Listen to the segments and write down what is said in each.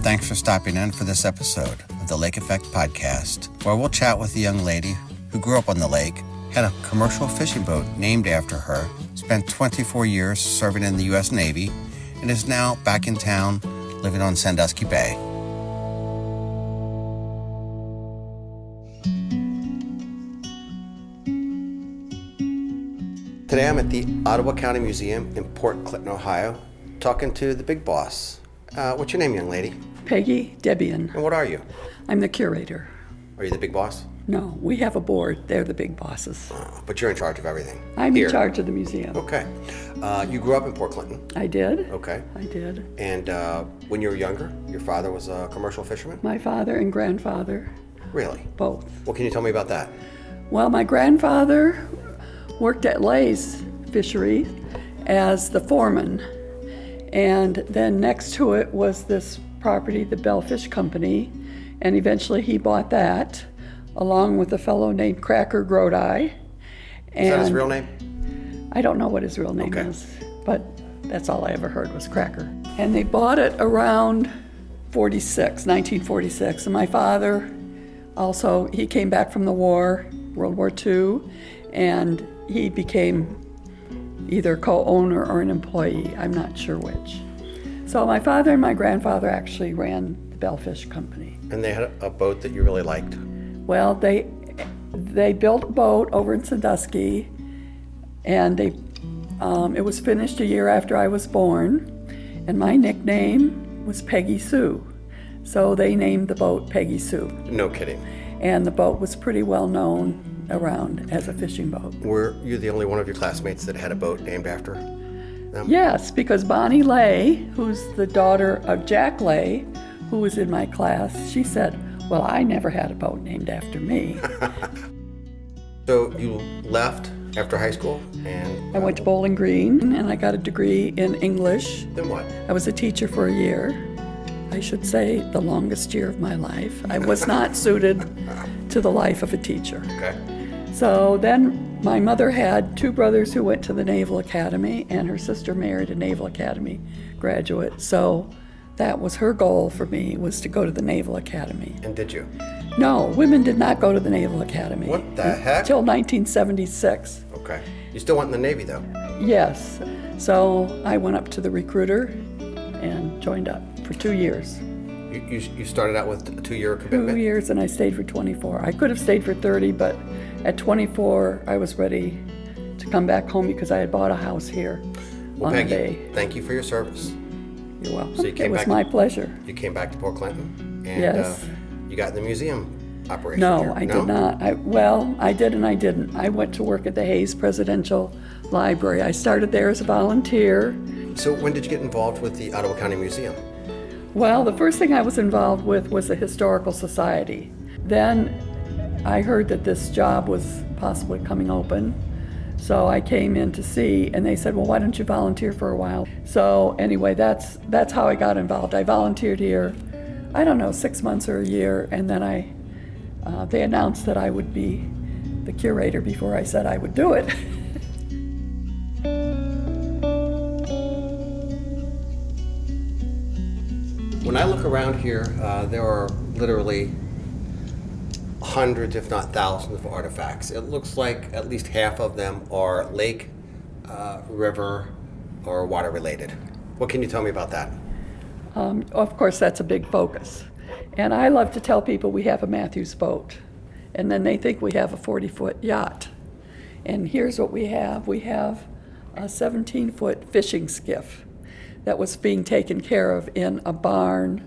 Thanks for stopping in for this episode of the Lake Effect Podcast, where we'll chat with a young lady who grew up on the lake, had a commercial fishing boat named after her, spent 24 years serving in the U.S. Navy, and is now back in town living on Sandusky Bay. Today I'm at the Ottawa County Museum in Port Clinton, Ohio, talking to the big boss. What's your name, young lady? Peggy Debien. And what are you? I'm the curator. Are you the big boss? No, we have a board. They're the big bosses. But you're in charge of everything. I'm here. in charge of the museum. Okay. You grew up in Port Clinton. I did. Okay. I did. And when you were younger, your father was a commercial fisherman? My father and grandfather. Really? Both. What can you tell me about that? Well, my grandfather worked at Lay's Fishery as the foreman. And then next to it was this property, the Bell Fish Company. And eventually he bought that, along with a fellow named Cracker Grodi. Is that his real name? I don't know what his real name is, but that's all I ever heard was Cracker. And they bought it around 1946. And my father also, he came back from the war, World War II, and he became either co-owner or an employee, I'm not sure which. So my father and my grandfather actually ran the Bell Fish Company. And they had a boat that you really liked? Well, they built a boat over in Sandusky, and it was finished a year after I was born, and my nickname was Peggy Sue. So they named the boat Peggy Sue. No kidding. And the boat was pretty well known around as a fishing boat. Were you the only one of your classmates that had a boat named after them? Yes, because Bonnie Lay, who's the daughter of Jack Lay, who was in my class, she said, well, I never had a boat named after me. So you left after high school and... I went to Bowling Green and I got a degree in English. Then what? I was a teacher for a year. I should say the longest year of my life. I was not suited to the life of a teacher. Okay. So then my mother had two brothers who went to the Naval Academy, and her sister married a Naval Academy graduate. So that was her goal for me, was to go to the Naval Academy. And did you? No, women did not go to the Naval Academy. What the heck? Until 1976. Okay. You still went in the Navy, though? Yes. So I went up to the recruiter and joined up for 2 years. You started out with a 2-year commitment? 2 years, and I stayed for 24. I could have stayed for 30, but at 24, I was ready to come back home because I had bought a house here on Peggy, the bay. Thank you for your service. You're welcome. So you came it was back my pleasure. You came back to Port Clinton, and Yes. You got in the museum operation No, here. I did not. I did and I didn't. I went to work at the Hayes Presidential Library. I started there as a volunteer. So when did you get involved with the Ottawa County Museum? Well, the first thing I was involved with was the Historical Society. Then I heard that this job was possibly coming open, so I came in to see, and they said, well, why don't you volunteer for a while? So anyway, that's how I got involved. I volunteered here, I don't know, 6 months or a year, and then they announced that I would be the curator before I said I would do it. When I look around here, there are literally hundreds, if not thousands, of artifacts. It looks like at least half of them are lake, river, or water related. What can you tell me about that? Of course, that's a big focus. And I love to tell people we have a Matthews boat, and then they think we have a 40-foot yacht. And here's what we have. We have a 17-foot fishing skiff that was being taken care of in a barn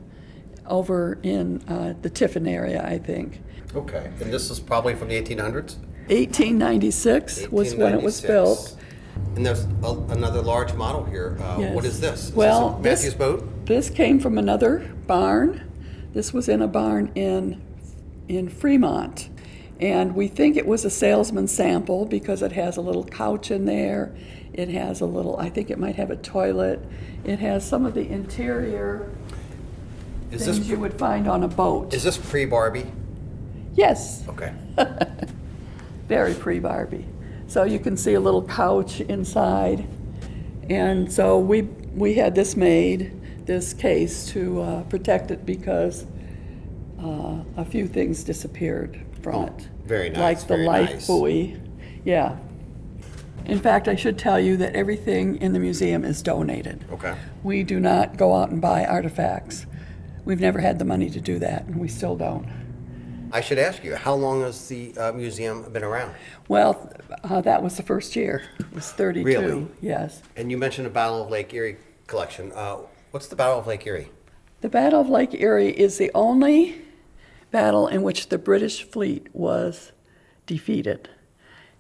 over in the Tiffin area, I think. Okay, and this is probably from the 1800s? 1896 was when it was built. And there's another large model here. Yes. What is this? Is Well, this a Matthews boat? This came from another barn. This was in a barn in Fremont. And we think it was a salesman's sample because it has a little couch in there. It has a little, I think it might have a toilet. It has some of the interior things you would find on a boat. Is this pre-Barbie? Yes. Okay. Very pre-Barbie. So you can see a little couch inside. And so we had this made. this case to protect it because a few things disappeared from it. Very nice. Like the very life nice. buoy. Yeah. In fact, I should tell you that everything in the museum is donated. Okay. We do not go out and buy artifacts. We've never had the money to do that, and we still don't. I should ask you, how long has the museum been around? Well, that was the first year. It was 32. Really? Yes. And you mentioned the Battle of Lake Erie collection. What's the Battle of Lake Erie? The Battle of Lake Erie is the only battle in which the British fleet was defeated.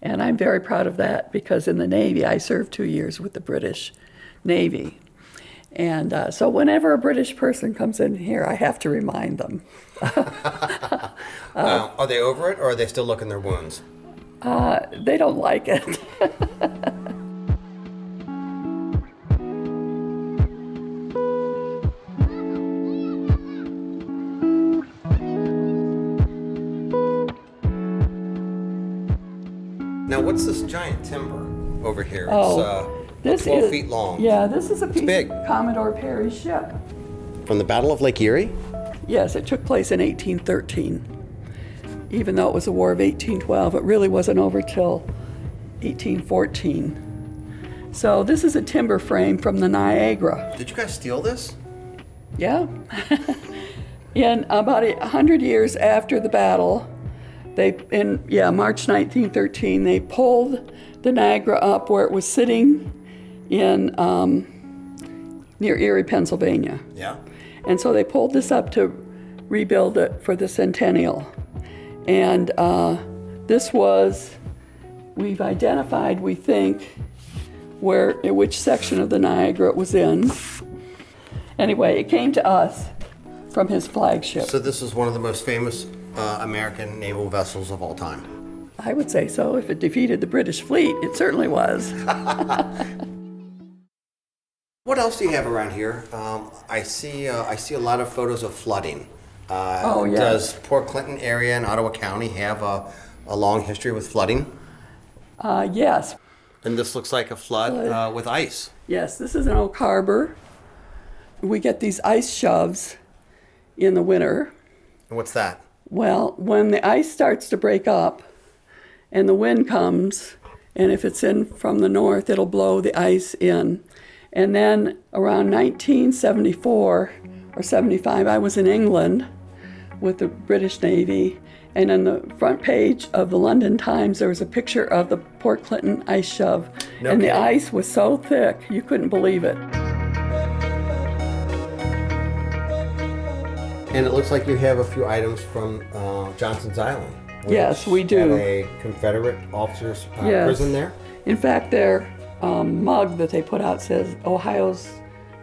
And I'm very proud of that because in the Navy, I served 2 years with the British Navy. And so whenever a British person comes in here, I have to remind them. Are they over it, or are they still licking their wounds? They don't like it. Now, what's this giant timber over here? This It's 12 is, feet long. Yeah, this is a piece big. of Commodore Perry's ship. From the Battle of Lake Erie? Yes, it took place in 1813. Even though it was a war of 1812, it really wasn't over till 1814. So this is a timber frame from the Niagara. Did you guys steal this? Yeah. In about 100 years after the battle, March 1913, they pulled the Niagara up where it was sitting in near Erie, Pennsylvania. Yeah. And so they pulled this up to rebuild it for the centennial. And we've identified, we think, which section of the Niagara it was in. Anyway, it came to us from his flagship. So this is one of the most famous American naval vessels of all time. I would say so. If it defeated the British fleet, it certainly was. What else do you have around here? I see a lot of photos of flooding. Yes. Does Port Clinton area in Ottawa County have a long history with flooding? Yes. And this looks like a flood with ice. Yes, this is an Oak Harbor. We get these ice shoves in the winter. And what's that? Well, when the ice starts to break up and the wind comes, and if it's in from the north, it'll blow the ice in. And then around 1974 or 75, I was in England with the British Navy, and on the front page of the London Times, there was a picture of the Port Clinton ice shove. No and kidding. The ice was so thick, you couldn't believe it. And it looks like you have a few items from Johnson's Island. Yes, we do. Had a Confederate officer's Yes. prison there. In fact, their mug that they put out says Ohio's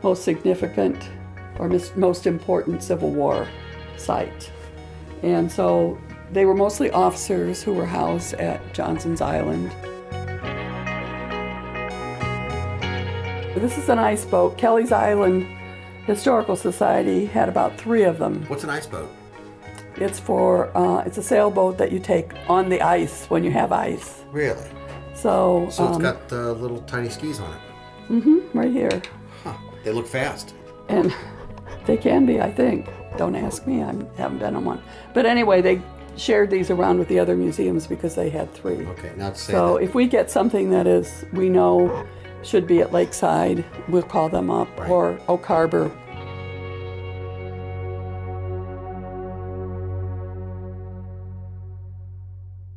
most significant or most important Civil War site. And so they were mostly officers who were housed at Johnson's Island. This is an ice boat. Kelly's Island Historical Society had about 3 of them. What's an ice boat? It's a sailboat that you take on the ice when you have ice. Really? So it's got little tiny skis on it. Right here. Huh. They look fast. And they can be, I think. Don't ask me, I haven't been on one. But anyway, they shared these around with the other museums because they had 3. Okay, now to say So that. if we get something that we know should be at Lakeside, we'll call them up, Right. or Oak Harbor.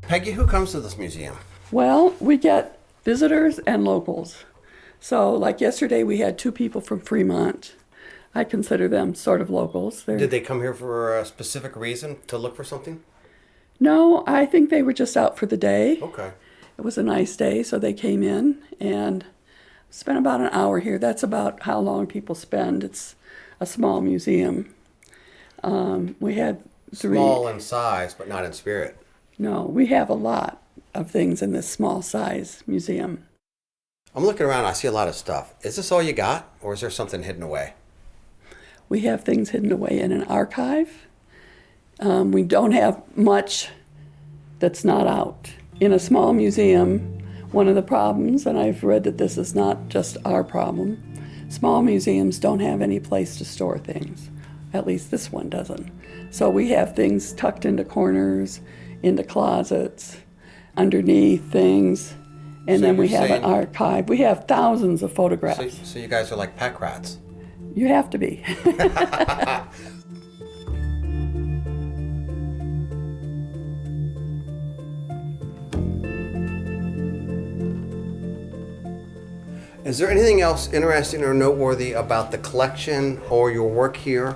Peggy, who comes to this museum? Well, we get visitors and locals. So like yesterday, we had 2 people from Fremont. I consider them sort of locals. Did they come here for a specific reason, to look for something? No, I think they were just out for the day. Okay. It was a nice day, so they came in and spent about an hour here. That's about how long people spend. It's a small museum. We had 3. Small in size, but not in spirit. No, we have a lot of things in this small size museum. I'm looking around, I see a lot of stuff. Is this all you got, or is there something hidden away? We have things hidden away in an archive. We don't have much that's not out. In a small museum, one of the problems, and I've read that this is not just our problem, Small museums don't have any place to store things. At least this one doesn't. So we have things tucked into corners, into closets, underneath things, and So then we you're have an saying- archive. We have thousands of photographs. So you guys are like pack rats. You have to be. Is there anything else interesting or noteworthy about the collection or your work here,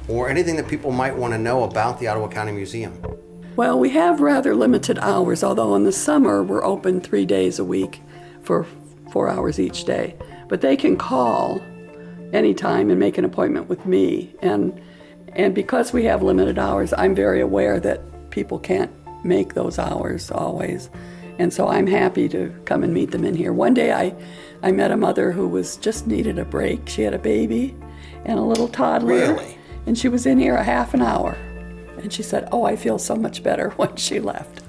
or anything that people might want to know about the Ottawa County Museum? Well, we have rather limited hours, although in the summer we're open 3 days a week for 4 hours each day. But they can call anytime and make an appointment with me. And because we have limited hours, I'm very aware that people can't make those hours always. And so I'm happy to come and meet them in here. One day I met a mother who just needed a break. She had a baby and a little toddler. Really? And she was in here a half an hour. And she said, "Oh, I feel so much better," when she left.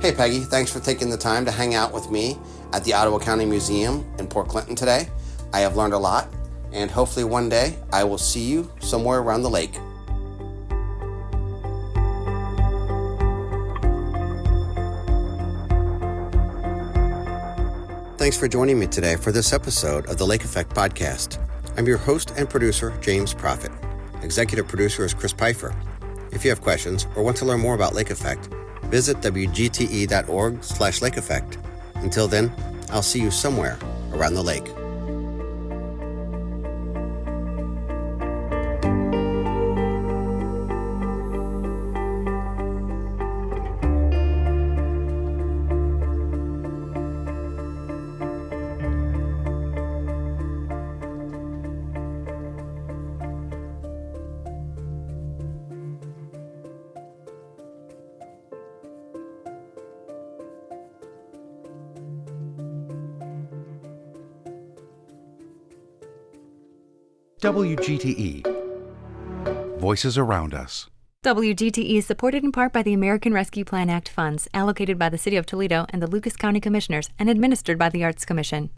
Hey Peggy, thanks for taking the time to hang out with me at the Ottawa County Museum in Port Clinton today. I have learned a lot, and hopefully one day I will see you somewhere around the lake. Thanks for joining me today for this episode of the Lake Effect Podcast. I'm your host and producer, James Proffitt. Executive producer is Chris Pfeiffer. If you have questions or want to learn more about Lake Effect, visit wgte.org/Lake Effect. Until then, I'll see you somewhere around the lake. WGTE. Voices around us. WGTE is supported in part by the American Rescue Plan Act funds allocated by the City of Toledo and the Lucas County Commissioners and administered by the Arts Commission.